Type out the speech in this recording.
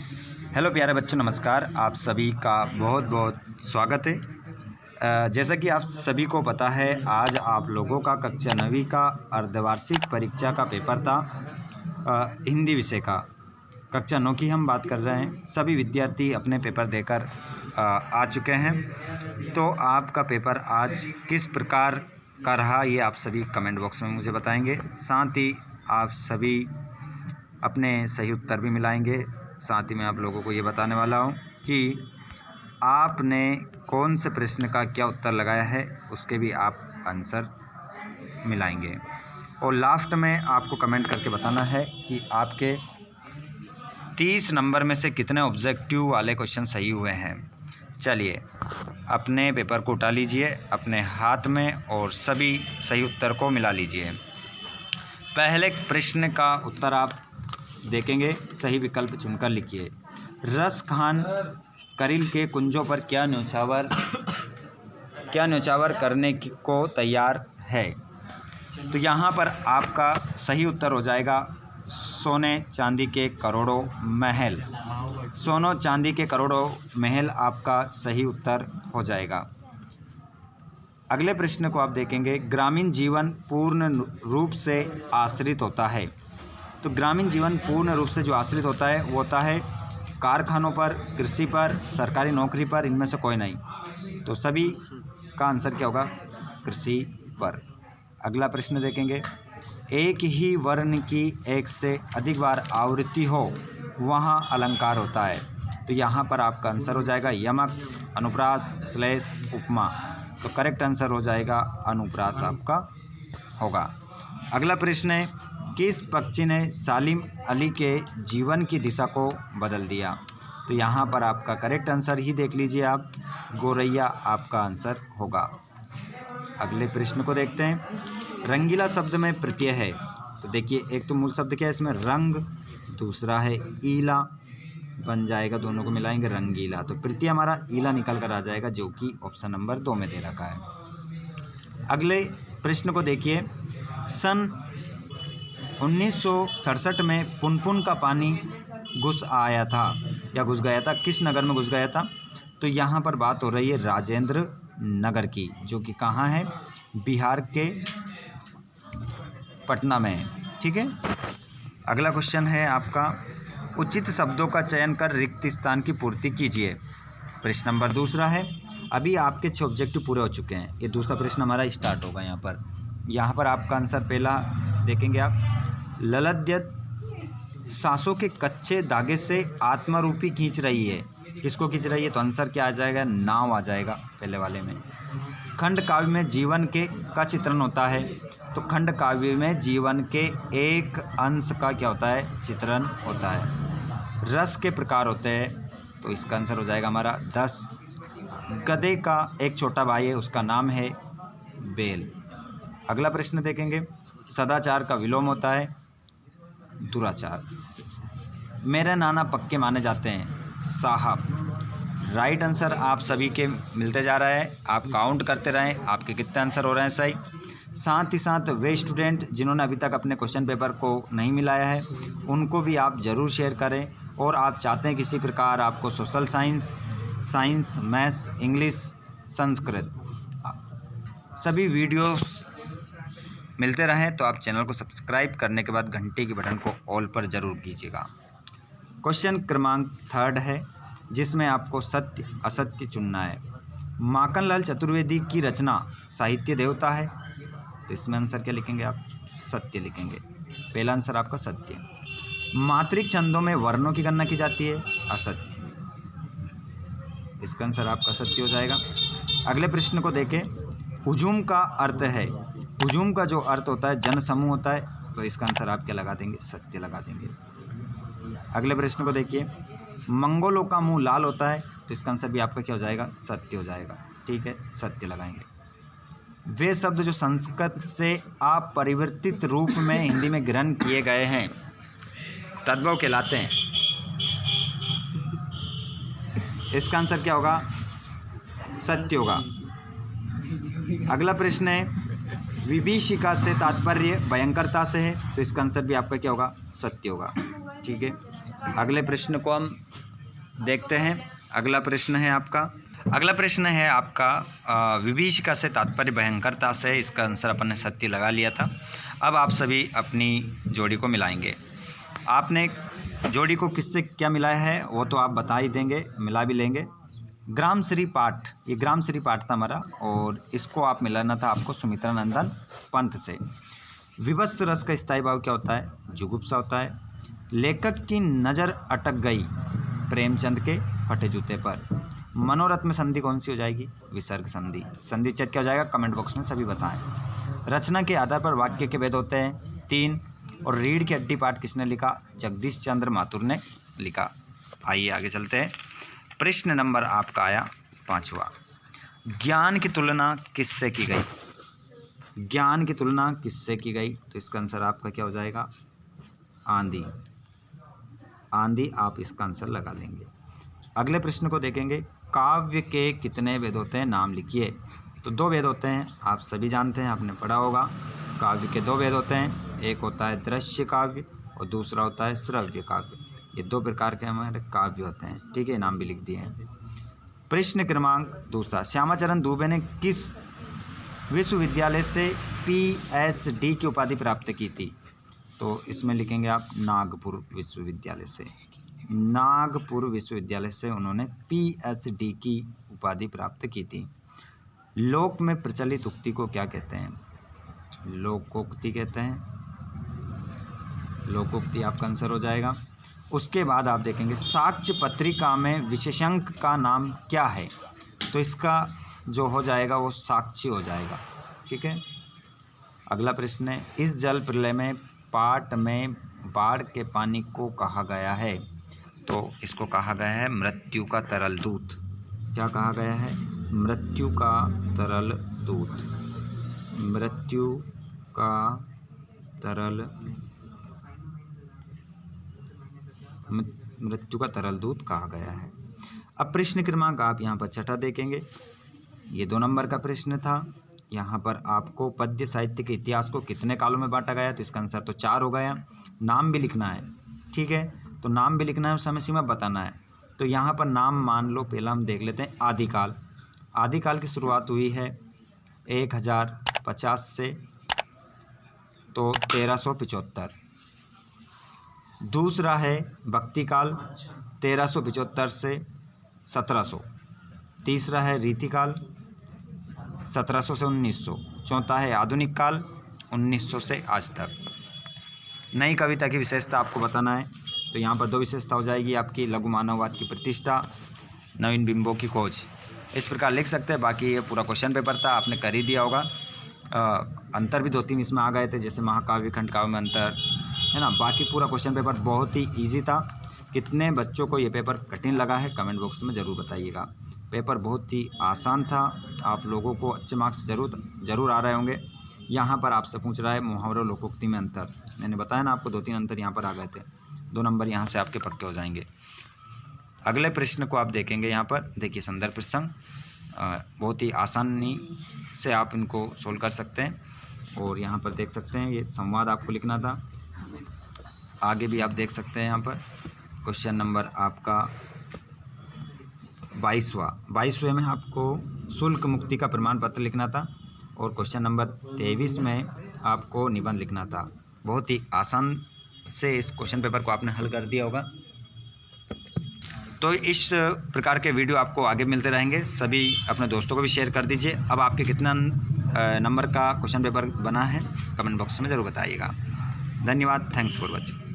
Hello प्यारे बच्चों, नमस्कार। आप सभी का बहुत बहुत स्वागत है। जैसा कि आप सभी को पता है, आज आप लोगों का कक्षा 9वीं का अर्धवार्षिक परीक्षा का पेपर था। हिंदी विषय का कक्षा 9 की हम बात कर रहे हैं। सभी विद्यार्थी अपने पेपर देकर आ चुके हैं। तो आपका पेपर आज किस प्रकार का रहा, ये आप सभी कमेंट बॉक्स में मुझे बताएंगे। साथ ही आप सभी अपने सही उत्तर भी मिलाएंगे। साथ ही मैं आप लोगों को ये बताने वाला हूँ कि आपने कौन से प्रश्न का क्या उत्तर लगाया है, उसके भी आप आंसर मिलाएंगे। और लास्ट में आपको कमेंट करके बताना है कि आपके 30 नंबर में से कितने ऑब्जेक्टिव वाले क्वेश्चन सही हुए हैं। चलिए अपने पेपर को उठा लीजिए अपने हाथ में और सभी सही उत्तर को मिला लीजिए। पहले प्रश्न का उत्तर आप देखेंगे, सही विकल्प चुनकर लिखिए। रस खान करील के कुंजों पर क्या न्योछावर करने को तैयार है। तो यहाँ पर आपका सही उत्तर हो जाएगा सोने चांदी के करोड़ों महल। सोने चांदी के करोड़ों महल आपका सही उत्तर हो जाएगा। अगले प्रश्न को आप देखेंगे, ग्रामीण जीवन पूर्ण रूप से आश्रित होता है। तो ग्रामीण जीवन पूर्ण रूप से जो आश्रित होता है वो होता है कारखानों पर, कृषि पर, सरकारी नौकरी पर, इनमें से कोई नहीं। तो सभी का आंसर क्या होगा, कृषि पर। अगला प्रश्न देखेंगे, एक ही वर्ण की एक से अधिक बार आवृत्ति हो वहाँ अलंकार होता है। तो यहाँ पर आपका आंसर हो जाएगा यमक, अनुप्रास, श्लेष, उपमा। तो करेक्ट आंसर हो जाएगा अनुप्रास आपका होगा। अगला प्रश्न है, किस पक्षी ने सालिम अली के जीवन की दिशा को बदल दिया। तो यहाँ पर आपका करेक्ट आंसर ही देख लीजिए आप, गोरैया आपका आंसर होगा। अगले प्रश्न को देखते हैं, रंगीला शब्द में प्रत्यय है। तो देखिए, एक तो मूल शब्द क्या है इसमें, रंग, दूसरा है ईला, बन जाएगा, दोनों को मिलाएंगे रंगीला। तो प्रत्यय हमारा ईला निकल कर आ जाएगा, जो कि ऑप्शन नंबर 2 में दे रखा है। अगले प्रश्न को देखिए, सन 1967 में पुनपुन का पानी घुस आया था या घुस गया था, किस नगर में घुस गया था। तो यहाँ पर बात हो रही है राजेंद्र नगर की, जो कि कहाँ है, बिहार के पटना में है। ठीक है। अगला क्वेश्चन है आपका, उचित शब्दों का चयन कर रिक्त स्थान की पूर्ति कीजिए। प्रश्न नंबर 2 है। अभी आपके 6 ऑब्जेक्टिव पूरे हो चुके हैं, ये दूसरा प्रश्न हमारा स्टार्ट होगा। यहाँ पर आपका आंसर पहला देखेंगे आप, ललद्यत सांसों के कच्चे धागे से आत्मा रूपी खींच रही है। किसको खींच रही है, तो आंसर क्या आ जाएगा, नाव आ जाएगा पहले वाले में। खंड काव्य में जीवन का चित्रण होता है। तो खंड काव्य में जीवन के एक अंश का क्या होता है, चित्रण होता है। रस के प्रकार होते हैं, तो इसका आंसर हो जाएगा हमारा 10। गधे का एक छोटा भाई है, उसका नाम है बेल। अगला प्रश्न देखेंगे, सदाचार का विलोम होता है दुराचार। मेरे नाना पक्के माने जाते हैं, साहब। राइट आंसर आप सभी के मिलते जा रहा है, आप काउंट करते रहें आपके कितने आंसर हो रहे हैं सही। साथ ही साथ वे स्टूडेंट जिन्होंने अभी तक अपने क्वेश्चन पेपर को नहीं मिलाया है, उनको भी आप ज़रूर शेयर करें। और आप चाहते हैं किसी प्रकार आपको social science, maths, English, Sanskrit सभी वीडियोस मिलते रहें, तो आप चैनल को सब्सक्राइब करने के बाद घंटे की बटन को ऑल पर ज़रूर कीजिएगा। क्वेश्चन क्रमांक 3 है, जिसमें आपको सत्य असत्य चुनना है। माखनलाल चतुर्वेदी की रचना साहित्य देवता है। तो इसमें आंसर क्या लिखेंगे आप, सत्य लिखेंगे। पहला आंसर आपका सत्य। मात्रिक छंदों में वर्णों की गणना की जाती है, असत्य। इसका आंसर आपका सत्य हो जाएगा। अगले प्रश्न को देखें, हुजूम का अर्थ है, हुजूम का जो अर्थ होता है जन समूह होता है। तो इसका आंसर आप क्या लगा देंगे, सत्य लगा देंगे। अगले प्रश्न को देखिए, मंगोलों का मुंह लाल होता है। तो इसका आंसर भी आपका क्या हो जाएगा, सत्य हो जाएगा। ठीक है, सत्य लगाएंगे। वे शब्द जो संस्कृत से अपरिवर्तित रूप में हिंदी में ग्रहण किए गए हैं तद्भव कहलाते हैं। इसका आंसर क्या होगा, सत्य होगा। अगला प्रश्न है, विभीषिका से तात्पर्य भयंकरता से है। तो इसका आंसर भी आपका क्या होगा, सत्य होगा। ठीक है। अगले प्रश्न को हम देखते हैं। अगला प्रश्न है आपका विभीषिका से तात्पर्य भयंकरता से। इसका आंसर अपन ने सत्य लगा लिया था। अब आप सभी अपनी जोड़ी को मिलाएंगे। आपने जोड़ी को किससे क्या मिलाया है वो तो आप बता ही देंगे, मिला भी लेंगे। ग्राम श्री पाठ, ये ग्राम श्री पाठ था हमारा, और इसको आप मिलाना था आपको सुमित्रा नंदन पंत से। विभत्स रस का स्थायी भाव क्या होता है? जुगुप्सा होता है। लेखक की नज़र अटक गई प्रेमचंद के फटे जूते पर। मनोरथ में संधि कौन सी हो जाएगी? विसर्ग संधि। संधि उच्चेद क्या हो जाएगा? कमेंट बॉक्स में सभी बताएं। रचना के आधार पर वाक्य के भेद होते हैं 3, और रीढ़ की हड्डी पाठ किसने लिखा? जगदीश चंद्र माथुर ने लिखा। आइए आगे चलते हैं। प्रश्न नंबर आपका आया 5वां। ज्ञान की तुलना किससे की गई? ज्ञान की तुलना किससे की गई? तो इसका आंसर आपका क्या हो जाएगा? आंधी। आंधी आप इसका आंसर लगा लेंगे। अगले प्रश्न को देखेंगे। काव्य के कितने वेद होते हैं? नाम लिखिए। तो 2 वेद होते हैं, आप सभी जानते हैं, आपने पढ़ा होगा। काव्य के 2 वेद होते हैं, एक होता है दृश्य काव्य और दूसरा होता है श्रव्य काव्य। ये 2 प्रकार के हमारे काव्य होते हैं, ठीक है, नाम भी लिख दिए हैं। प्रश्न क्रमांक 2। श्यामाचरण दुबे ने किस विश्वविद्यालय से PhD की उपाधि प्राप्त की थी? तो इसमें लिखेंगे आप नागपुर विश्वविद्यालय से। नागपुर विश्वविद्यालय से उन्होंने PhD की उपाधि प्राप्त की थी। लोक में प्रचलित उक्ति को क्या कहते हैं? लोकोक्ति कहते हैं। लोकोक्ति आपका आंसर हो जाएगा। उसके बाद आप देखेंगे साक्ष्य पत्रिका में विशेषांक का नाम क्या है? तो इसका जो हो जाएगा वो साक्षी हो जाएगा, ठीक है। अगला प्रश्न है। इस जल प्रलय में पाठ में बाढ़ के पानी को कहा गया है? तो इसको कहा गया है मृत्यु का तरल दूत। क्या कहा गया है? मृत्यु का तरल दूत। मृत्यु का तरल दूत कहा गया है। अब प्रश्न क्रमांक आप यहाँ पर 6 देखेंगे। ये 2 नंबर का प्रश्न था। यहाँ पर आपको पद्य साहित्य के इतिहास को कितने कालों में बांटा गया? तो इसका आंसर तो 4 हो गया। नाम भी लिखना है, ठीक है, तो नाम भी लिखना है और समय सीमा बताना है। तो यहाँ पर नाम मान लो, पहला हम देख लेते हैं आदिकाल। आदिकाल की शुरुआत हुई है 1050 से, तो 1375। दूसरा है भक्तिकाल 1375 से 1700। तीसरा है रीतिकाल 1700 से 1900। चौथा है आधुनिक काल 1900 से आज तक। नई कविता की विशेषता आपको बताना है। तो यहाँ पर 2 विशेषता हो जाएगी आपकी। लघु मानववाद की प्रतिष्ठा, नवीन बिंबों की खोज। इस प्रकार लिख सकते हैं। बाकी ये पूरा क्वेश्चन पेपर था, आपने कर ही दिया होगा। अंतर भी 2-3 इसमें आ गए थे, जैसे महाकाव्य खंड काव्य में अंतर है ना। बाकी पूरा क्वेश्चन पेपर बहुत ही ईजी था। कितने बच्चों को ये पेपर कठिन लगा है कमेंट बॉक्स में ज़रूर बताइएगा। पेपर बहुत ही आसान था, आप लोगों को अच्छे मार्क्स ज़रूर आ रहे होंगे। यहाँ पर आपसे पूछ रहा है मुहावरों लोकोक्ति में अंतर। मैंने बताया ना आपको 2-3 अंतर यहाँ पर आ गए थे। 2 नंबर यहाँ से आपके पक्के हो जाएंगे। अगले प्रश्न को आप देखेंगे। यहाँ पर देखिए संदर्भ प्रसंग बहुत ही आसानी से आप इनको सोल्व कर सकते हैं। और यहाँ पर देख सकते हैं ये संवाद आपको लिखना था। आगे भी आप देख सकते हैं यहाँ पर क्वेश्चन नंबर आपका 22वें में आपको शुल्क मुक्ति का प्रमाण पत्र लिखना था। और क्वेश्चन नंबर 23 में आपको निबंध लिखना था। बहुत ही आसान से इस क्वेश्चन पेपर को आपने हल कर दिया होगा। तो इस प्रकार के वीडियो आपको आगे मिलते रहेंगे। सभी अपने दोस्तों को भी शेयर कर दीजिए। अब आपके कितना नंबर का क्वेश्चन पेपर बना है कमेंट बॉक्स में ज़रूर बताइएगा। धन्यवाद। Thanks for watching.